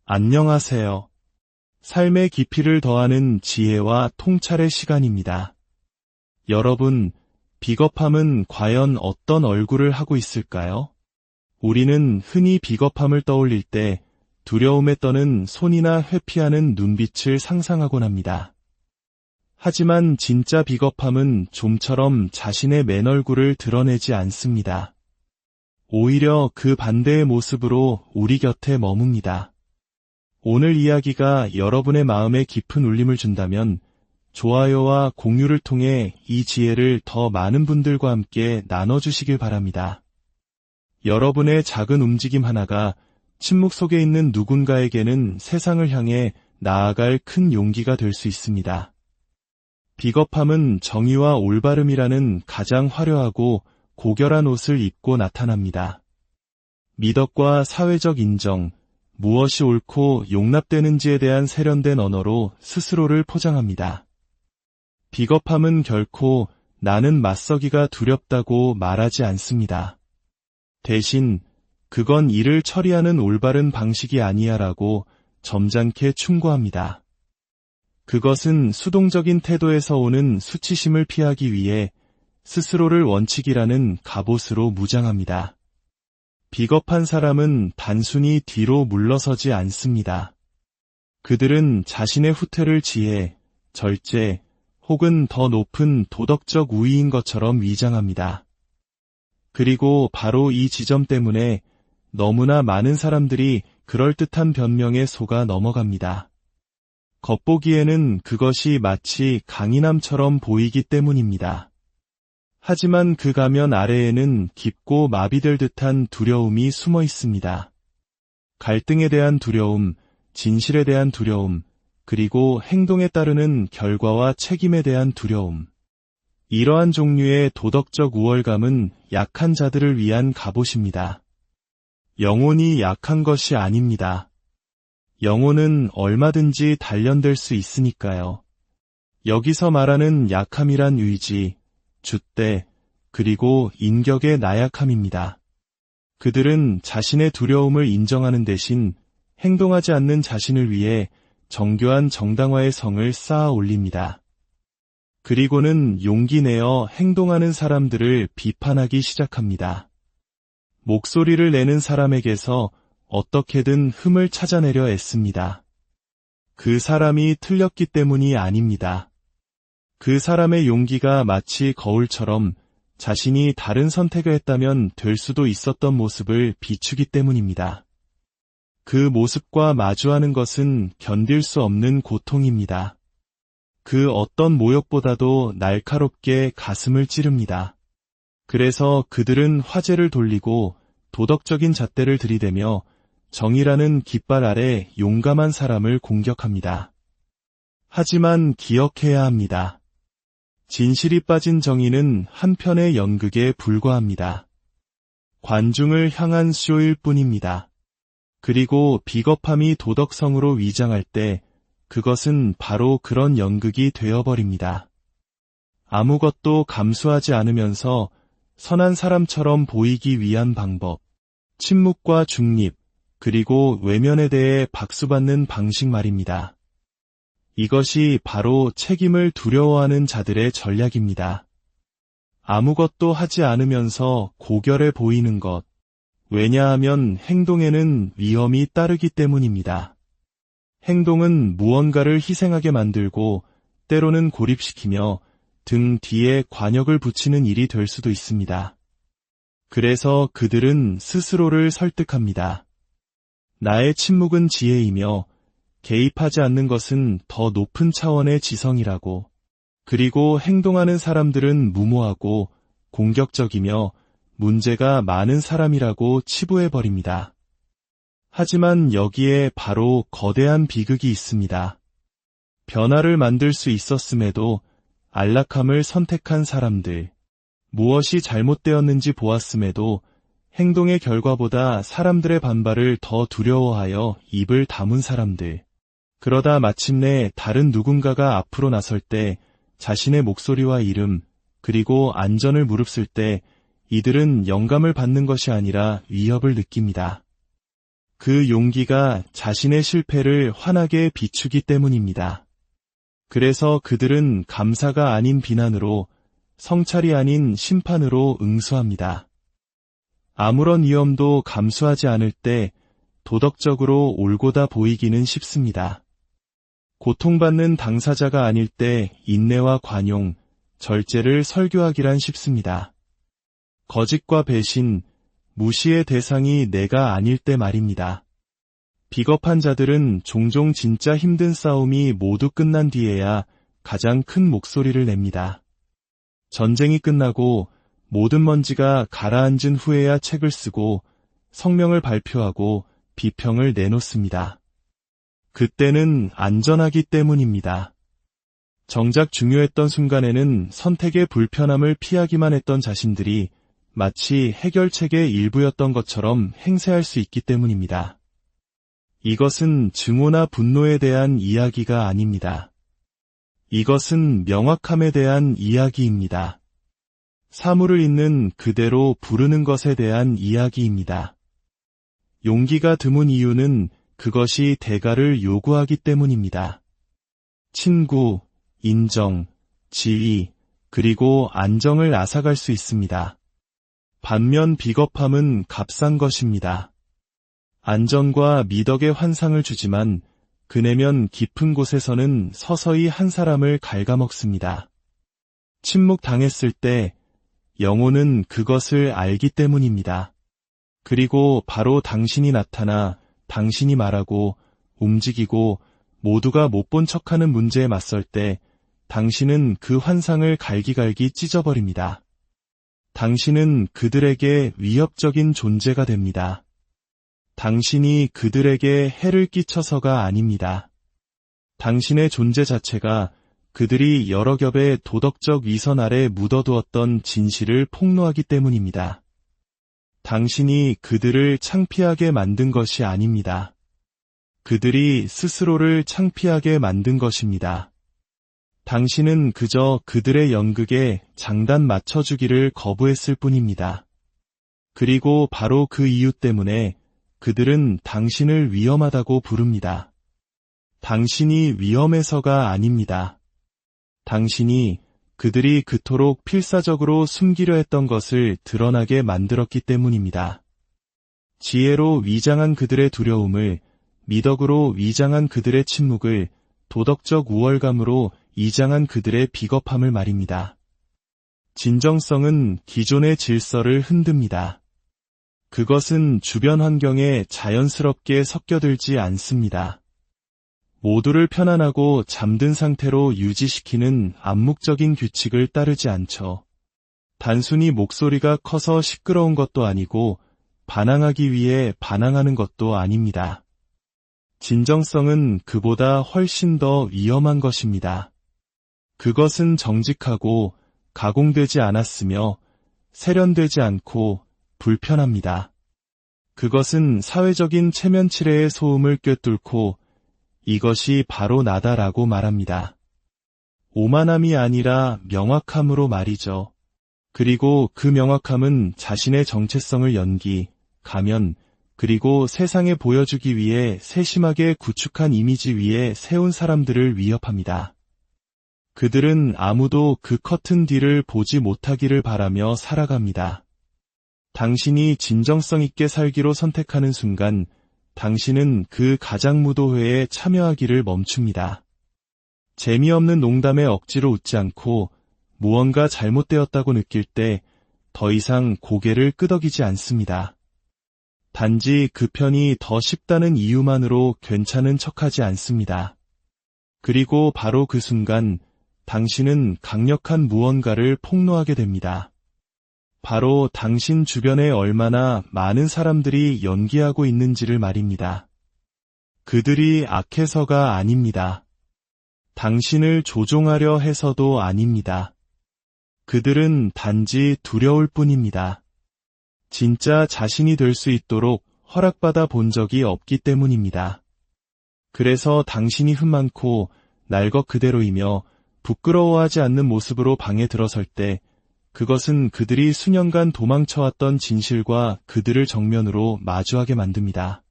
안녕하세요. 삶의 깊이를 더하는 지혜와 통찰의 시간입니다. 여러분, 비겁함은 과연 어떤 얼굴을 하고 있을까요? 우리는 흔히 비겁함을 떠올릴 때 두려움에 떠는 손이나 회피하는 눈빛을 상상하곤 합니다. 하지만 진짜 비겁함은 좀처럼 자신의 맨 얼굴을 드러내지 않습니다. 오히려 그 반대의 모습으로 우리 곁에 머뭅니다. 오늘 이야기가 여러분의 마음에 깊은 울림을 준다면 좋아요와 공유를 통해 이 지혜를 더 많은 분들과 함께 나눠주시길 바랍니다. 여러분의 작은 움직임 하나가 침묵 속에 있는 누군가에게는 세상을 향해 나아갈 큰 용기가 될 수 있습니다. 비겁함은 정의와 올바름이라는 가장 화려하고 고결한 옷을 입고 나타납니다. 미덕과 사회적 인정, 무엇이 옳고 용납되는지에 대한 세련된 언어로 스스로를 포장합니다. 비겁함은 결코 나는 맞서기가 두렵다고 말하지 않습니다. 대신 그건 일을 처리하는 올바른 방식이 아니야라고 점잖게 충고합니다. 그것은 수동적인 태도에서 오는 수치심을 피하기 위해 스스로를 원칙이라는 갑옷으로 무장합니다. 비겁한 사람은 단순히 뒤로 물러서지 않습니다. 그들은 자신의 후퇴를 지혜, 절제, 혹은 더 높은 도덕적 우위인 것처럼 위장합니다. 그리고 바로 이 지점 때문에 너무나 많은 사람들이 그럴듯한 변명에 속아 넘어갑니다. 겉보기에는 그것이 마치 강인함처럼 보이기 때문입니다. 하지만 그 가면 아래에는 깊고 마비될 듯한 두려움이 숨어 있습니다. 갈등에 대한 두려움, 진실에 대한 두려움, 그리고 행동에 따르는 결과와 책임에 대한 두려움. 이러한 종류의 도덕적 우월감은 약한 자들을 위한 갑옷입니다. 영혼이 약한 것이 아닙니다. 영혼은 얼마든지 단련될 수 있으니까요. 여기서 말하는 약함이란 의지, 줏대, 그리고 인격의 나약함입니다. 그들은 자신의 두려움을 인정하는 대신 행동하지 않는 자신을 위해 정교한 정당화의 성을 쌓아 올립니다. 그리고는 용기 내어 행동하는 사람들을 비판하기 시작합니다. 목소리를 내는 사람에게서 어떻게든 흠을 찾아내려 애씁니다. 그 사람이 틀렸기 때문이 아닙니다. 그 사람의 용기가 마치 거울처럼 자신이 다른 선택을 했다면 될 수도 있었던 모습을 비추기 때문입니다. 그 모습과 마주하는 것은 견딜 수 없는 고통입니다. 그 어떤 모욕보다도 날카롭게 가슴을 찌릅니다. 그래서 그들은 화제를 돌리고 도덕적인 잣대를 들이대며 정의라는 깃발 아래 용감한 사람을 공격합니다. 하지만 기억해야 합니다. 진실이 빠진 정의는 한편의 연극에 불과합니다. 관중을 향한 쇼일 뿐입니다. 그리고 비겁함이 도덕성으로 위장할 때 그것은 바로 그런 연극이 되어버립니다. 아무것도 감수하지 않으면서 선한 사람처럼 보이기 위한 방법, 침묵과 중립, 그리고 외면에 대해 박수받는 방식 말입니다. 이것이 바로 책임을 두려워하는 자들의 전략입니다. 아무것도 하지 않으면서 고결해 보이는 것. 왜냐하면 행동에는 위험이 따르기 때문입니다. 행동은 무언가를 희생하게 만들고 때로는 고립시키며 등 뒤에 관역을 붙이는 일이 될 수도 있습니다. 그래서 그들은 스스로를 설득합니다. 나의 침묵은 지혜이며 개입하지 않는 것은 더 높은 차원의 지성이라고. 그리고 행동하는 사람들은 무모하고 공격적이며 문제가 많은 사람이라고 치부해버립니다. 하지만 여기에 바로 거대한 비극이 있습니다. 변화를 만들 수 있었음에도 안락함을 선택한 사람들, 무엇이 잘못되었는지 보았음에도 행동의 결과보다 사람들의 반발을 더 두려워하여 입을 다문 사람들. 그러다 마침내 다른 누군가가 앞으로 나설 때 자신의 목소리와 이름, 그리고 안전을 무릅쓸 때 이들은 영감을 받는 것이 아니라 위협을 느낍니다. 그 용기가 자신의 실패를 환하게 비추기 때문입니다. 그래서 그들은 감사가 아닌 비난으로, 성찰이 아닌 심판으로 응수합니다. 아무런 위험도 감수하지 않을 때 도덕적으로 옳고다 보이기는 쉽습니다. 고통받는 당사자가 아닐 때 인내와 관용, 절제를 설교하기란 쉽습니다. 거짓과 배신, 무시의 대상이 내가 아닐 때 말입니다. 비겁한 자들은 종종 진짜 힘든 싸움이 모두 끝난 뒤에야 가장 큰 목소리를 냅니다. 전쟁이 끝나고 모든 먼지가 가라앉은 후에야 책을 쓰고 성명을 발표하고 비평을 내놓습니다. 그때는 안전하기 때문입니다. 정작 중요했던 순간에는 선택의 불편함을 피하기만 했던 자신들이 마치 해결책의 일부였던 것처럼 행세할 수 있기 때문입니다. 이것은 증오나 분노에 대한 이야기가 아닙니다. 이것은 명확함에 대한 이야기입니다. 사물을 있는 그대로 부르는 것에 대한 이야기입니다. 용기가 드문 이유는 그것이 대가를 요구하기 때문입니다. 친구, 인정, 지위, 그리고 안정을 앗아갈 수 있습니다. 반면 비겁함은 값싼 것입니다. 안전과 미덕의 환상을 주지만 그 내면 깊은 곳에서는 서서히 한 사람을 갉아먹습니다. 침묵당했을 때 영혼은 그것을 알기 때문입니다. 그리고 바로 당신이 나타나 당신이 말하고 움직이고 모두가 못 본 척하는 문제에 맞설 때 당신은 그 환상을 갈기갈기 찢어버립니다. 당신은 그들에게 위협적인 존재가 됩니다. 당신이 그들에게 해를 끼쳐서가 아닙니다. 당신의 존재 자체가 그들이 여러 겹의 도덕적 위선 아래 묻어두었던 진실을 폭로하기 때문입니다. 당신이 그들을 창피하게 만든 것이 아닙니다. 그들이 스스로를 창피하게 만든 것입니다. 당신은 그저 그들의 연극에 장단 맞춰주기를 거부했을 뿐입니다. 그리고 바로 그 이유 때문에 그들은 당신을 위험하다고 부릅니다. 당신이 위험해서가 아닙니다. 당신이 그들이 그토록 필사적으로 숨기려 했던 것을 드러나게 만들었기 때문입니다. 지혜로 위장한 그들의 두려움을, 미덕으로 위장한 그들의 침묵을, 도덕적 우월감으로 이장한 그들의 비겁함을 말입니다. 진정성은 기존의 질서를 흔듭니다. 그것은 주변 환경에 자연스럽게 섞여들지 않습니다. 모두를 편안하고 잠든 상태로 유지시키는 암묵적인 규칙을 따르지 않죠. 단순히 목소리가 커서 시끄러운 것도 아니고 반항하기 위해 반항하는 것도 아닙니다. 진정성은 그보다 훨씬 더 위험한 것입니다. 그것은 정직하고 가공되지 않았으며 세련되지 않고 불편합니다. 그것은 사회적인 체면치레의 소음을 꿰뚫고 이것이 바로 나다라고 말합니다. 오만함이 아니라 명확함으로 말이죠. 그리고 그 명확함은 자신의 정체성을 연기, 가면, 그리고 세상에 보여주기 위해 세심하게 구축한 이미지 위에 세운 사람들을 위협합니다. 그들은 아무도 그 커튼 뒤를 보지 못하기를 바라며 살아갑니다. 당신이 진정성 있게 살기로 선택하는 순간 당신은 그 가장무도회에 참여하기를 멈춥니다. 재미없는 농담에 억지로 웃지 않고 무언가 잘못되었다고 느낄 때 더 이상 고개를 끄덕이지 않습니다. 단지 그 편이 더 쉽다는 이유만으로 괜찮은 척하지 않습니다. 그리고 바로 그 순간 당신은 강력한 무언가를 폭로하게 됩니다. 바로 당신 주변에 얼마나 많은 사람들이 연기하고 있는지를 말입니다. 그들이 악해서가 아닙니다. 당신을 조종하려 해서도 아닙니다. 그들은 단지 두려울 뿐입니다. 진짜 자신이 될 수 있도록 허락받아 본 적이 없기 때문입니다. 그래서 당신이 흠많고 날 것 그대로이며 부끄러워하지 않는 모습으로 방에 들어설 때 그것은 그들이 수년간 도망쳐왔던 진실과 그들을 정면으로 마주하게 만듭니다.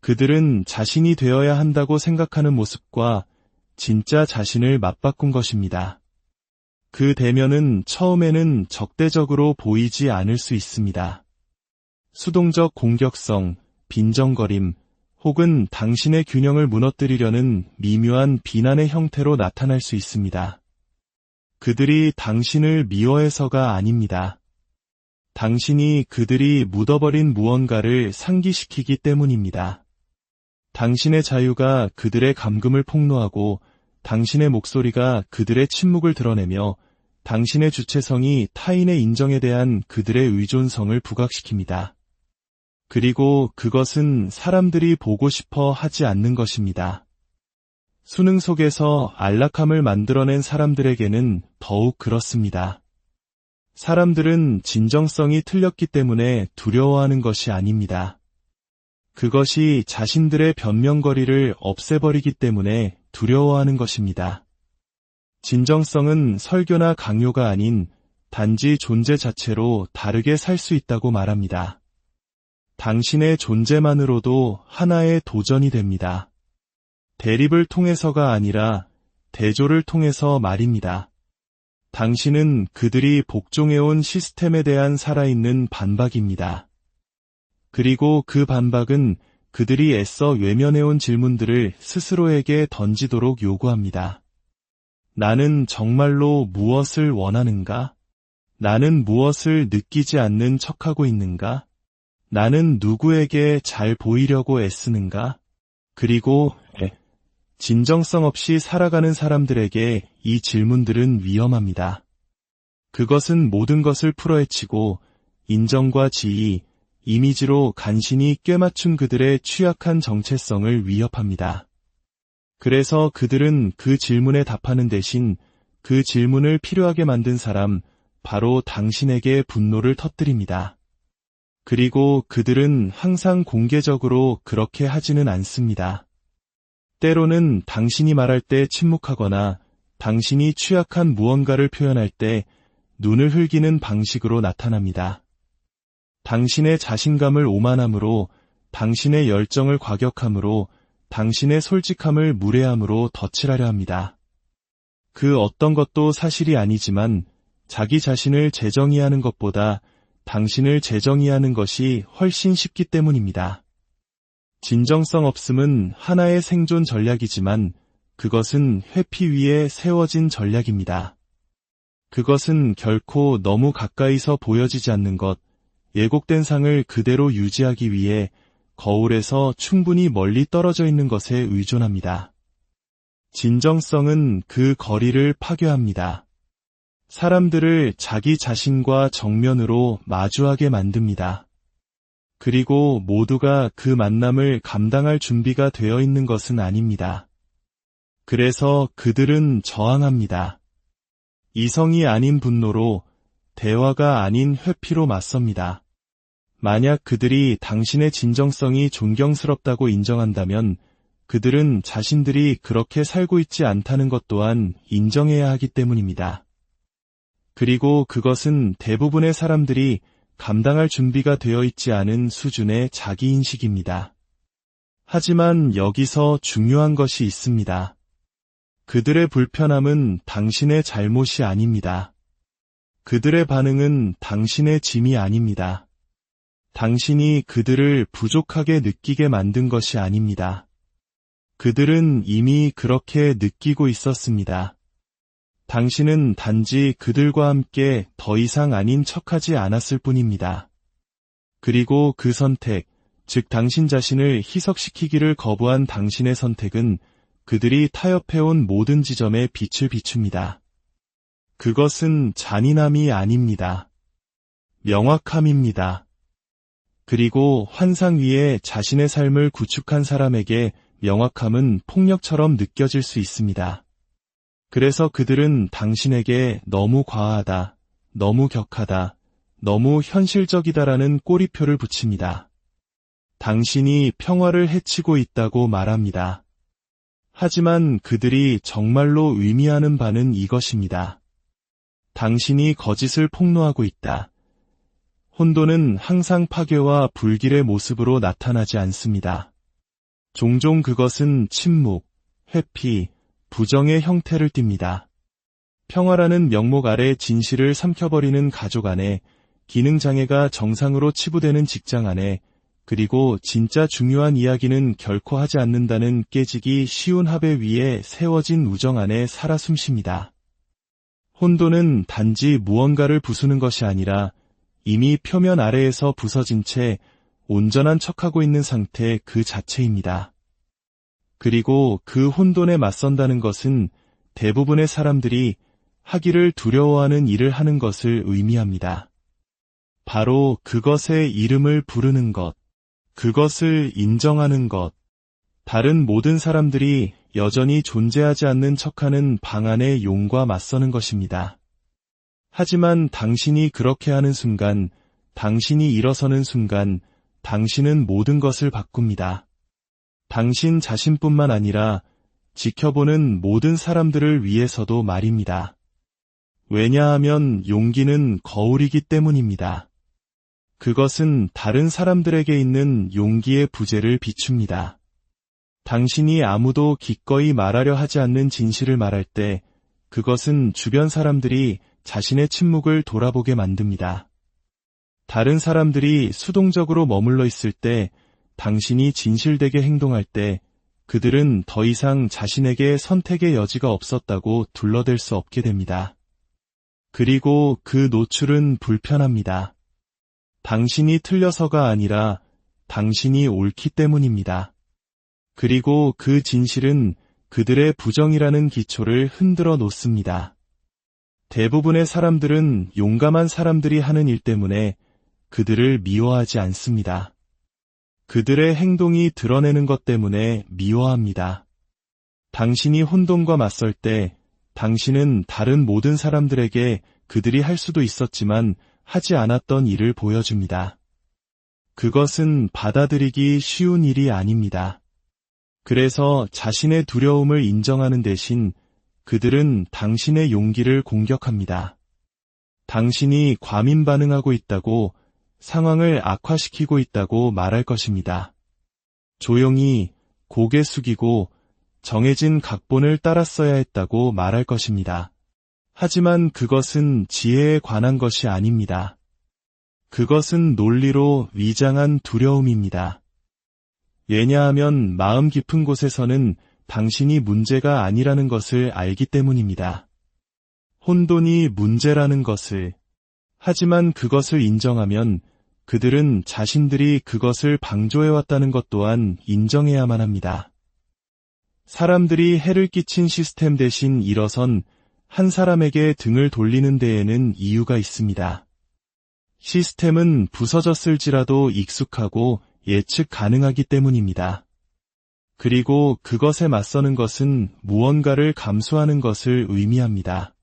그들은 자신이 되어야 한다고 생각하는 모습과 진짜 자신을 맞바꾼 것입니다. 그 대면은 처음에는 적대적으로 보이지 않을 수 있습니다. 수동적 공격성, 빈정거림, 혹은 당신의 균형을 무너뜨리려는 미묘한 비난의 형태로 나타날 수 있습니다. 그들이 당신을 미워해서가 아닙니다. 당신이 그들이 묻어버린 무언가를 상기시키기 때문입니다. 당신의 자유가 그들의 감금을 폭로하고 당신의 목소리가 그들의 침묵을 드러내며 당신의 주체성이 타인의 인정에 대한 그들의 의존성을 부각시킵니다. 그리고 그것은 사람들이 보고 싶어 하지 않는 것입니다. 수능 속에서 안락함을 만들어낸 사람들에게는 더욱 그렇습니다. 사람들은 진정성이 틀렸기 때문에 두려워하는 것이 아닙니다. 그것이 자신들의 변명거리를 없애버리기 때문에 두려워하는 것입니다. 진정성은 설교나 강요가 아닌 단지 존재 자체로 다르게 살 수 있다고 말합니다. 당신의 존재만으로도 하나의 도전이 됩니다. 대립을 통해서가 아니라 대조를 통해서 말입니다. 당신은 그들이 복종해온 시스템에 대한 살아있는 반박입니다. 그리고 그 반박은 그들이 애써 외면해온 질문들을 스스로에게 던지도록 요구합니다. 나는 정말로 무엇을 원하는가? 나는 무엇을 느끼지 않는 척하고 있는가? 나는 누구에게 잘 보이려고 애쓰는가? 그리고 진정성 없이 살아가는 사람들에게 이 질문들은 위험합니다. 그것은 모든 것을 풀어헤치고 인정과 지위, 이미지로 간신히 꿰맞춘 그들의 취약한 정체성을 위협합니다. 그래서 그들은 그 질문에 답하는 대신 그 질문을 필요하게 만든 사람, 바로 당신에게 분노를 터뜨립니다. 그리고 그들은 항상 공개적으로 그렇게 하지는 않습니다. 때로는 당신이 말할 때 침묵하거나 당신이 취약한 무언가를 표현할 때 눈을 흘기는 방식으로 나타납니다. 당신의 자신감을 오만함으로, 당신의 열정을 과격함으로, 당신의 솔직함을 무례함으로 덧칠하려 합니다. 그 어떤 것도 사실이 아니지만 자기 자신을 재정의하는 것보다 당신을 재정의하는 것이 훨씬 쉽기 때문입니다. 진정성 없음은 하나의 생존 전략이지만 그것은 회피 위에 세워진 전략입니다. 그것은 결코 너무 가까이서 보여지지 않는 것, 예곡된 상을 그대로 유지하기 위해 거울에서 충분히 멀리 떨어져 있는 것에 의존합니다. 진정성은 그 거리를 파괴합니다. 사람들을 자기 자신과 정면으로 마주하게 만듭니다. 그리고 모두가 그 만남을 감당할 준비가 되어 있는 것은 아닙니다. 그래서 그들은 저항합니다. 이성이 아닌 분노로, 대화가 아닌 회피로 맞섭니다. 만약 그들이 당신의 진정성이 존경스럽다고 인정한다면 그들은 자신들이 그렇게 살고 있지 않다는 것 또한 인정해야 하기 때문입니다. 그리고 그것은 대부분의 사람들이 감당할 준비가 되어 있지 않은 수준의 자기인식입니다. 하지만 여기서 중요한 것이 있습니다. 그들의 불편함은 당신의 잘못이 아닙니다. 그들의 반응은 당신의 짐이 아닙니다. 당신이 그들을 부족하게 느끼게 만든 것이 아닙니다. 그들은 이미 그렇게 느끼고 있었습니다. 당신은 단지 그들과 함께 더 이상 아닌 척하지 않았을 뿐입니다. 그리고 그 선택, 즉 당신 자신을 희석시키기를 거부한 당신의 선택은 그들이 타협해온 모든 지점에 빛을 비춥니다. 그것은 잔인함이 아닙니다. 명확함입니다. 그리고 환상 위에 자신의 삶을 구축한 사람에게 명확함은 폭력처럼 느껴질 수 있습니다. 그래서 그들은 당신에게 너무 과하다, 너무 격하다, 너무 현실적이다라는 꼬리표를 붙입니다. 당신이 평화를 해치고 있다고 말합니다. 하지만 그들이 정말로 의미하는 바는 이것입니다. 당신이 거짓을 폭로하고 있다. 혼돈은 항상 파괴와 불길의 모습으로 나타나지 않습니다. 종종 그것은 침묵, 회피, 부정의 형태를 띱니다. 평화라는 명목 아래 진실을 삼켜버리는 가족 안에, 기능장애가 정상으로 치부되는 직장 안에, 그리고 진짜 중요한 이야기는 결코 하지 않는다는 깨지기 쉬운 합의 위에 세워진 우정 안에 살아 숨쉽니다. 혼돈은 단지 무언가를 부수는 것이 아니라 이미 표면 아래에서 부서진 채 온전한 척하고 있는 상태 그 자체입니다. 그리고 그 혼돈에 맞선다는 것은 대부분의 사람들이 하기를 두려워하는 일을 하는 것을 의미합니다. 바로 그것의 이름을 부르는 것, 그것을 인정하는 것, 다른 모든 사람들이 여전히 존재하지 않는 척하는 방안의 용과 맞서는 것입니다. 하지만 당신이 그렇게 하는 순간, 당신이 일어서는 순간, 당신은 모든 것을 바꿉니다. 당신 자신뿐만 아니라 지켜보는 모든 사람들을 위해서도 말입니다. 왜냐하면 용기는 거울이기 때문입니다. 그것은 다른 사람들에게 있는 용기의 부재를 비춥니다. 당신이 아무도 기꺼이 말하려 하지 않는 진실을 말할 때 그것은 주변 사람들이 자신의 침묵을 돌아보게 만듭니다. 다른 사람들이 수동적으로 머물러 있을 때 당신이 진실되게 행동할 때 그들은 더 이상 자신에게 선택의 여지가 없었다고 둘러댈 수 없게 됩니다. 그리고 그 노출은 불편합니다. 당신이 틀려서가 아니라 당신이 옳기 때문입니다. 그리고 그 진실은 그들의 부정이라는 기초를 흔들어 놓습니다. 대부분의 사람들은 용감한 사람들이 하는 일 때문에 그들을 미워하지 않습니다. 그들의 행동이 드러내는 것 때문에 미워합니다. 당신이 혼돈과 맞설 때 당신은 다른 모든 사람들에게 그들이 할 수도 있었지만 하지 않았던 일을 보여줍니다. 그것은 받아들이기 쉬운 일이 아닙니다. 그래서 자신의 두려움을 인정하는 대신 그들은 당신의 용기를 공격합니다. 당신이 과민 반응하고 있다고, 상황을 악화시키고 있다고 말할 것입니다. 조용히 고개 숙이고 정해진 각본을 따랐어야 했다고 말할 것입니다. 하지만 그것은 지혜에 관한 것이 아닙니다. 그것은 논리로 위장한 두려움입니다. 왜냐하면 마음 깊은 곳에서는 당신이 문제가 아니라는 것을 알기 때문입니다. 혼돈이 문제라는 것을. 하지만 그것을 인정하면 그들은 자신들이 그것을 방조해왔다는 것 또한 인정해야만 합니다. 사람들이 해를 끼친 시스템 대신 일어선 한 사람에게 등을 돌리는 데에는 이유가 있습니다. 시스템은 부서졌을지라도 익숙하고 예측 가능하기 때문입니다. 그리고 그것에 맞서는 것은 무언가를 감수하는 것을 의미합니다.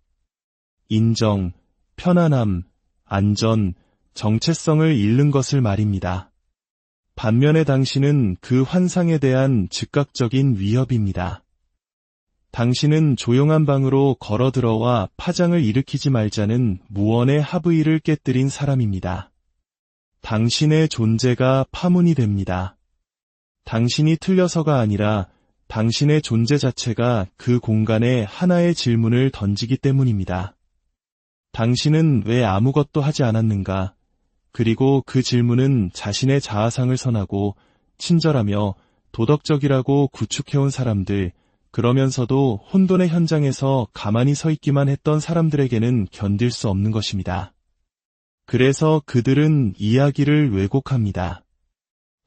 인정, 편안함, 안전, 정체성을 잃는 것을 말입니다. 반면에 당신은 그 환상에 대한 즉각적인 위협입니다. 당신은 조용한 방으로 걸어 들어와 파장을 일으키지 말자는 무언의 합의를 깨뜨린 사람입니다. 당신의 존재가 파문이 됩니다. 당신이 틀려서가 아니라 당신의 존재 자체가 그 공간에 하나의 질문을 던지기 때문입니다. 당신은 왜 아무것도 하지 않았는가? 그리고 그 질문은 자신의 자아상을 선하고 친절하며 도덕적이라고 구축해온 사람들, 그러면서도 혼돈의 현장에서 가만히 서 있기만 했던 사람들에게는 견딜 수 없는 것입니다. 그래서 그들은 이야기를 왜곡합니다.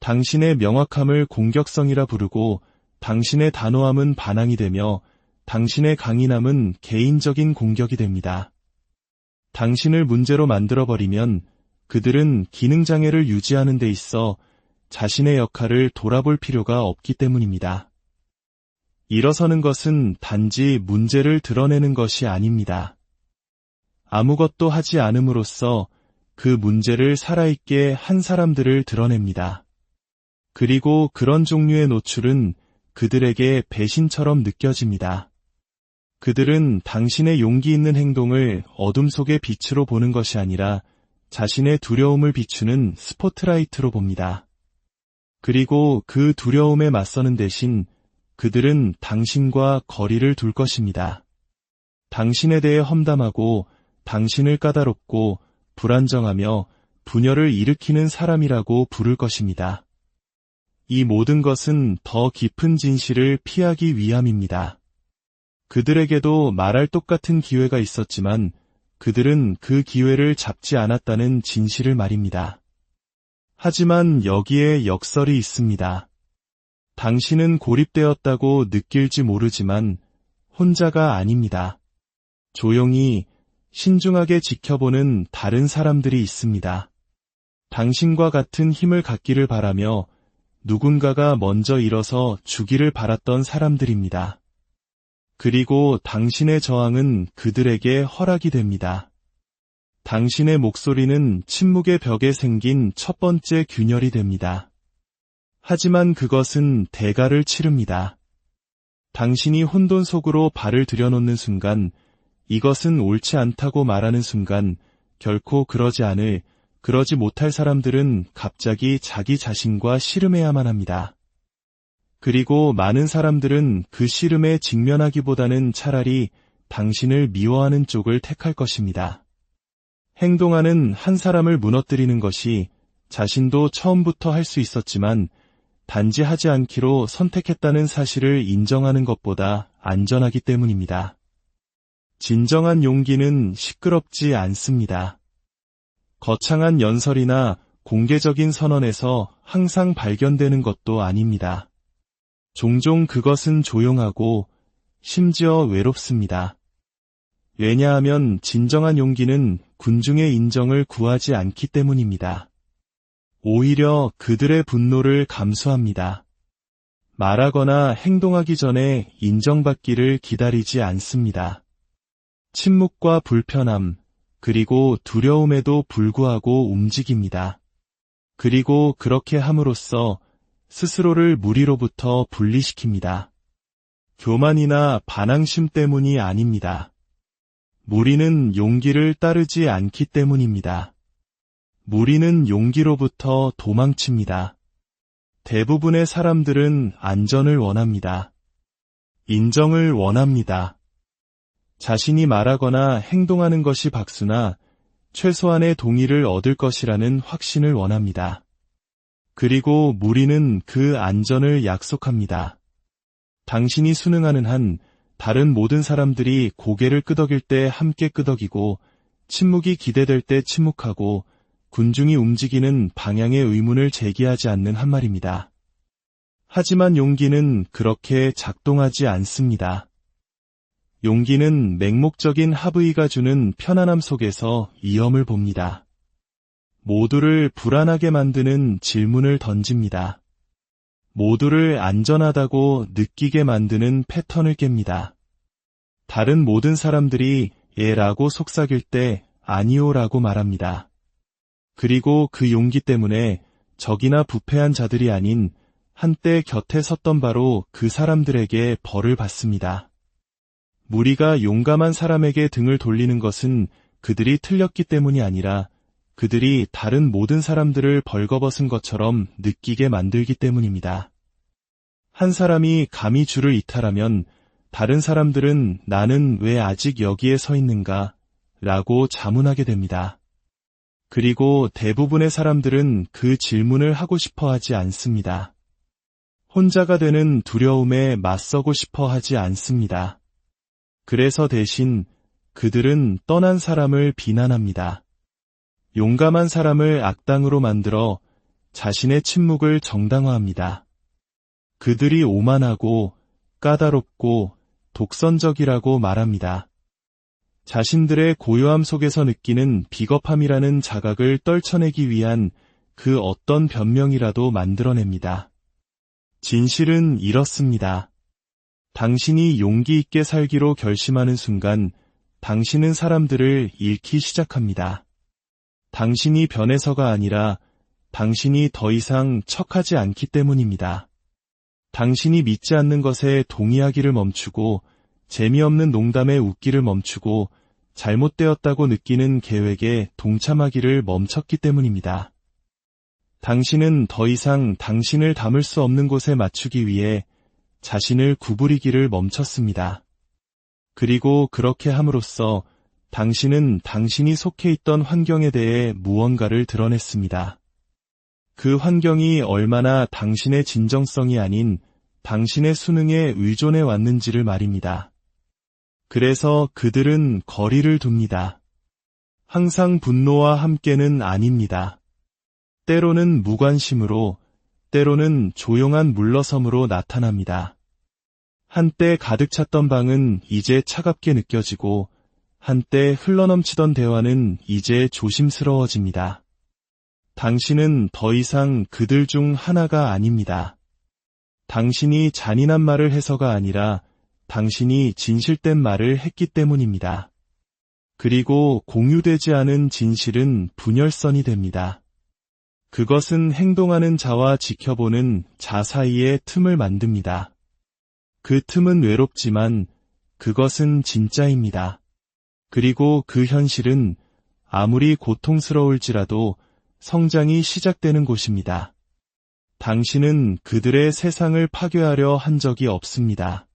당신의 명확함을 공격성이라 부르고 당신의 단호함은 반항이 되며 당신의 강인함은 개인적인 공격이 됩니다. 당신을 문제로 만들어버리면 그들은 기능장애를 유지하는 데 있어 자신의 역할을 돌아볼 필요가 없기 때문입니다. 일어서는 것은 단지 문제를 드러내는 것이 아닙니다. 아무것도 하지 않음으로써 그 문제를 살아있게 한 사람들을 드러냅니다. 그리고 그런 종류의 노출은 그들에게 배신처럼 느껴집니다. 그들은 당신의 용기 있는 행동을 어둠 속의 빛으로 보는 것이 아니라 자신의 두려움을 비추는 스포트라이트로 봅니다. 그리고 그 두려움에 맞서는 대신 그들은 당신과 거리를 둘 것입니다. 당신에 대해 험담하고 당신을 까다롭고 불안정하며 분열을 일으키는 사람이라고 부를 것입니다. 이 모든 것은 더 깊은 진실을 피하기 위함입니다. 그들에게도 말할 똑같은 기회가 있었지만 그들은 그 기회를 잡지 않았다는 진실을 말입니다. 하지만 여기에 역설이 있습니다. 당신은 고립되었다고 느낄지 모르지만 혼자가 아닙니다. 조용히, 신중하게 지켜보는 다른 사람들이 있습니다. 당신과 같은 힘을 갖기를 바라며 누군가가 먼저 일어서 주기를 바랐던 사람들입니다. 그리고 당신의 저항은 그들에게 허락이 됩니다. 당신의 목소리는 침묵의 벽에 생긴 첫 번째 균열이 됩니다. 하지만 그것은 대가를 치릅니다. 당신이 혼돈 속으로 발을 들여놓는 순간, 이것은 옳지 않다고 말하는 순간, 결코 그러지 못할 사람들은 갑자기 자기 자신과 씨름해야만 합니다. 그리고 많은 사람들은 그 씨름에 직면하기보다는 차라리 당신을 미워하는 쪽을 택할 것입니다. 행동하는 한 사람을 무너뜨리는 것이 자신도 처음부터 할 수 있었지만 단지 하지 않기로 선택했다는 사실을 인정하는 것보다 안전하기 때문입니다. 진정한 용기는 시끄럽지 않습니다. 거창한 연설이나 공개적인 선언에서 항상 발견되는 것도 아닙니다. 종종 그것은 조용하고 심지어 외롭습니다. 왜냐하면 진정한 용기는 군중의 인정을 구하지 않기 때문입니다. 오히려 그들의 분노를 감수합니다. 말하거나 행동하기 전에 인정받기를 기다리지 않습니다. 침묵과 불편함, 그리고 두려움에도 불구하고 움직입니다. 그리고 그렇게 함으로써 스스로를 무리로부터 분리시킵니다. 교만이나 반항심 때문이 아닙니다. 무리는 용기를 따르지 않기 때문입니다. 무리는 용기로부터 도망칩니다. 대부분의 사람들은 안전을 원합니다. 인정을 원합니다. 자신이 말하거나 행동하는 것이 박수나 최소한의 동의를 얻을 것이라는 확신을 원합니다. 그리고 무리는 그 안전을 약속합니다. 당신이 순응하는 한 다른 모든 사람들이 고개를 끄덕일 때 함께 끄덕이고 침묵이 기대될 때 침묵하고 군중이 움직이는 방향의 의문을 제기하지 않는 한 말입니다. 하지만 용기는 그렇게 작동하지 않습니다. 용기는 맹목적인 합의가 주는 편안함 속에서 위험을 봅니다. 모두를 불안하게 만드는 질문을 던집니다. 모두를 안전하다고 느끼게 만드는 패턴을 깹니다. 다른 모든 사람들이 예라고 속삭일 때 아니오라고 말합니다. 그리고 그 용기 때문에 적이나 부패한 자들이 아닌 한때 곁에 섰던 바로 그 사람들에게 벌을 받습니다. 무리가 용감한 사람에게 등을 돌리는 것은 그들이 틀렸기 때문이 아니라 그들이 다른 모든 사람들을 벌거벗은 것처럼 느끼게 만들기 때문입니다. 한 사람이 감히 주를 이탈하면 다른 사람들은 나는 왜 아직 여기에 서 있는가? 라고 자문하게 됩니다. 그리고 대부분의 사람들은 그 질문을 하고 싶어 하지 않습니다. 혼자가 되는 두려움에 맞서고 싶어 하지 않습니다. 그래서 대신 그들은 떠난 사람을 비난합니다. 용감한 사람을 악당으로 만들어 자신의 침묵을 정당화합니다. 그들이 오만하고 까다롭고 독선적이라고 말합니다. 자신들의 고요함 속에서 느끼는 비겁함이라는 자각을 떨쳐내기 위한 그 어떤 변명이라도 만들어냅니다. 진실은 이렇습니다. 당신이 용기 있게 살기로 결심하는 순간 당신은 사람들을 잃기 시작합니다. 당신이 변해서가 아니라 당신이 더 이상 척하지 않기 때문입니다. 당신이 믿지 않는 것에 동의하기를 멈추고 재미없는 농담에 웃기를 멈추고 잘못되었다고 느끼는 계획에 동참하기를 멈췄기 때문입니다. 당신은 더 이상 당신을 담을 수 없는 곳에 맞추기 위해 자신을 구부리기를 멈췄습니다. 그리고 그렇게 함으로써 당신은 당신이 속해 있던 환경에 대해 무언가를 드러냈습니다. 그 환경이 얼마나 당신의 진정성이 아닌 당신의 수능에 의존해 왔는지를 말입니다. 그래서 그들은 거리를 둡니다. 항상 분노와 함께는 아닙니다. 때로는 무관심으로, 때로는 조용한 물러섬으로 나타납니다. 한때 가득 찼던 방은 이제 차갑게 느껴지고, 한때 흘러넘치던 대화는 이제 조심스러워집니다. 당신은 더 이상 그들 중 하나가 아닙니다. 당신이 잔인한 말을 해서가 아니라 당신이 진실된 말을 했기 때문입니다. 그리고 공유되지 않은 진실은 분열선이 됩니다. 그것은 행동하는 자와 지켜보는 자 사이의 틈을 만듭니다. 그 틈은 외롭지만 그것은 진짜입니다. 그리고 그 현실은 아무리 고통스러울지라도 성장이 시작되는 곳입니다. 당신은 그들의 세상을 파괴하려 한 적이 없습니다.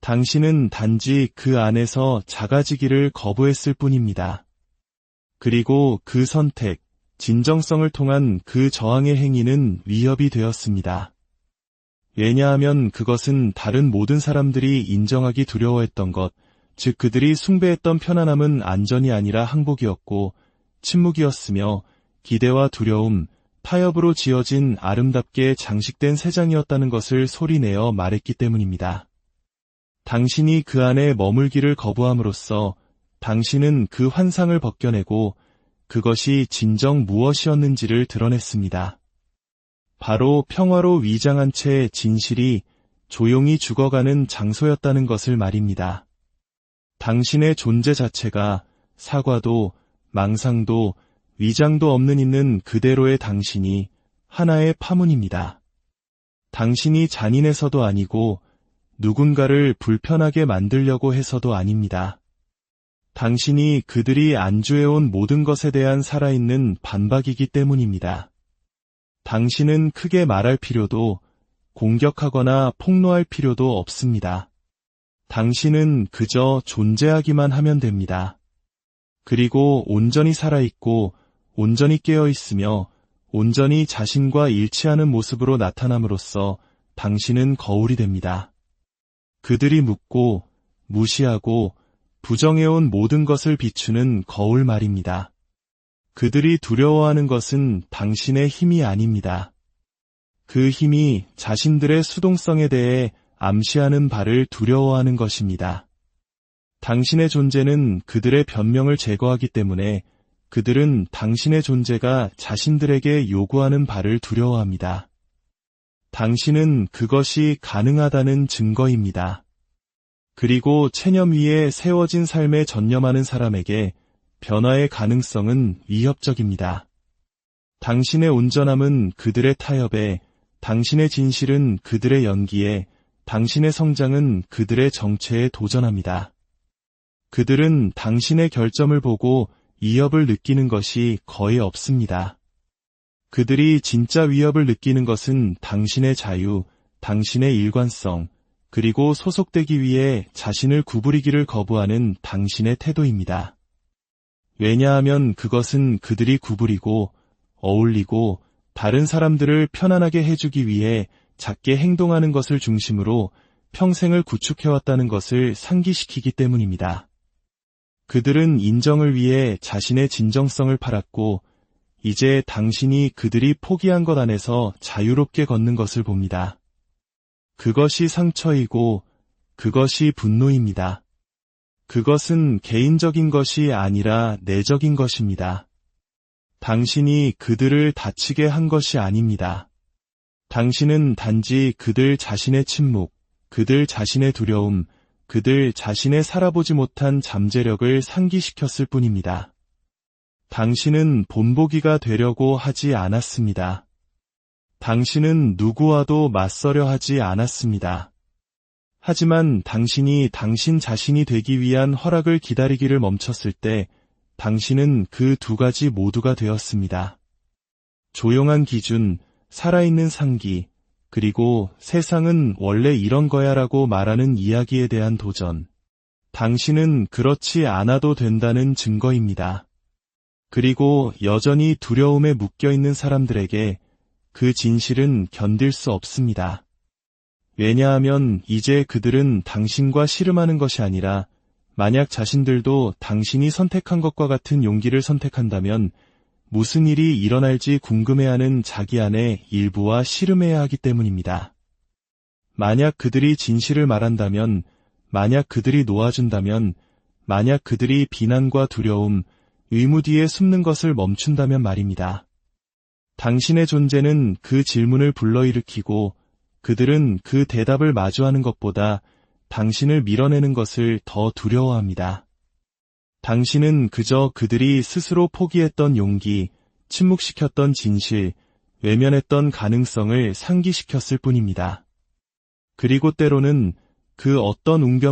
당신은 단지 그 안에서 작아지기를 거부했을 뿐입니다. 그리고 그 선택, 진정성을 통한 그 저항의 행위는 위협이 되었습니다. 왜냐하면 그것은 다른 모든 사람들이 인정하기 두려워했던 것, 즉 그들이 숭배했던 편안함은 안전이 아니라 항복이었고 침묵이었으며 기대와 두려움, 타협으로 지어진 아름답게 장식된 새장이었다는 것을 소리내어 말했기 때문입니다. 당신이 그 안에 머물기를 거부함으로써 당신은 그 환상을 벗겨내고 그것이 진정 무엇이었는지를 드러냈습니다. 바로 평화로 위장한 채 진실이 조용히 죽어가는 장소였다는 것을 말입니다. 당신의 존재 자체가 사과도 망상도 위장도 없는 있는 그대로의 당신이 하나의 파문입니다. 당신이 잔인해서도 아니고 누군가를 불편하게 만들려고 해서도 아닙니다. 당신이 그들이 안주해온 모든 것에 대한 살아있는 반박이기 때문입니다. 당신은 크게 말할 필요도 공격하거나 폭로할 필요도 없습니다. 당신은 그저 존재하기만 하면 됩니다. 그리고 온전히 살아있고 온전히 깨어있으며 온전히 자신과 일치하는 모습으로 나타남으로써 당신은 거울이 됩니다. 그들이 묻고 무시하고 부정해온 모든 것을 비추는 거울 말입니다. 그들이 두려워하는 것은 당신의 힘이 아닙니다. 그 힘이 자신들의 수동성에 대해 암시하는 바를 두려워하는 것입니다. 당신의 존재는 그들의 변명을 제거하기 때문에 그들은 당신의 존재가 자신들에게 요구하는 바를 두려워합니다. 당신은 그것이 가능하다는 증거입니다. 그리고 체념 위에 세워진 삶에 전념하는 사람에게 변화의 가능성은 위협적입니다. 당신의 온전함은 그들의 타협에, 당신의 진실은 그들의 연기에, 당신의 성장은 그들의 정체에 도전합니다. 그들은 당신의 결점을 보고 위협을 느끼는 것이 거의 없습니다. 그들이 진짜 위협을 느끼는 것은 당신의 자유, 당신의 일관성, 그리고 소속되기 위해 자신을 구부리기를 거부하는 당신의 태도입니다. 왜냐하면 그것은 그들이 구부리고, 어울리고, 다른 사람들을 편안하게 해주기 위해 작게 행동하는 것을 중심으로 평생을 구축해왔다는 것을 상기시키기 때문입니다. 그들은 인정을 위해 자신의 진정성을 팔았고, 이제 당신이 그들이 포기한 것 안에서 자유롭게 걷는 것을 봅니다. 그것이 상처이고 그것이 분노입니다. 그것은 개인적인 것이 아니라 내적인 것입니다. 당신이 그들을 다치게 한 것이 아닙니다. 당신은 단지 그들 자신의 침묵, 그들 자신의 두려움, 그들 자신의 살아보지 못한 잠재력을 상기시켰을 뿐입니다. 당신은 본보기가 되려고 하지 않았습니다. 당신은 누구와도 맞서려 하지 않았습니다. 하지만 당신이 당신 자신이 되기 위한 허락을 기다리기를 멈췄을 때 당신은 그 두 가지 모두가 되었습니다. 조용한 기준, 살아있는 상기, 그리고 세상은 원래 이런 거야라고 말하는 이야기에 대한 도전. 당신은 그렇지 않아도 된다는 증거입니다. 그리고 여전히 두려움에 묶여있는 사람들에게 그 진실은 견딜 수 없습니다. 왜냐하면 이제 그들은 당신과 씨름하는 것이 아니라 만약 자신들도 당신이 선택한 것과 같은 용기를 선택한다면 무슨 일이 일어날지 궁금해하는 자기 안의 일부와 씨름해야 하기 때문입니다. 만약 그들이 진실을 말한다면, 만약 그들이 놓아준다면, 만약 그들이 비난과 두려움, 의무 뒤에 숨는 것을 멈춘다면 말입니다. 당신의 존재는 그 질문을 불러일으키고 그들은 그 대답을 마주하는 것보다 당신을 밀어내는 것을 더 두려워합니다. 당신은 그저 그들이 스스로 포기했던 용기, 침묵시켰던 진실, 외면했던 가능성을 상기시켰을 뿐입니다. 그리고 때로는 그 어떤 웅변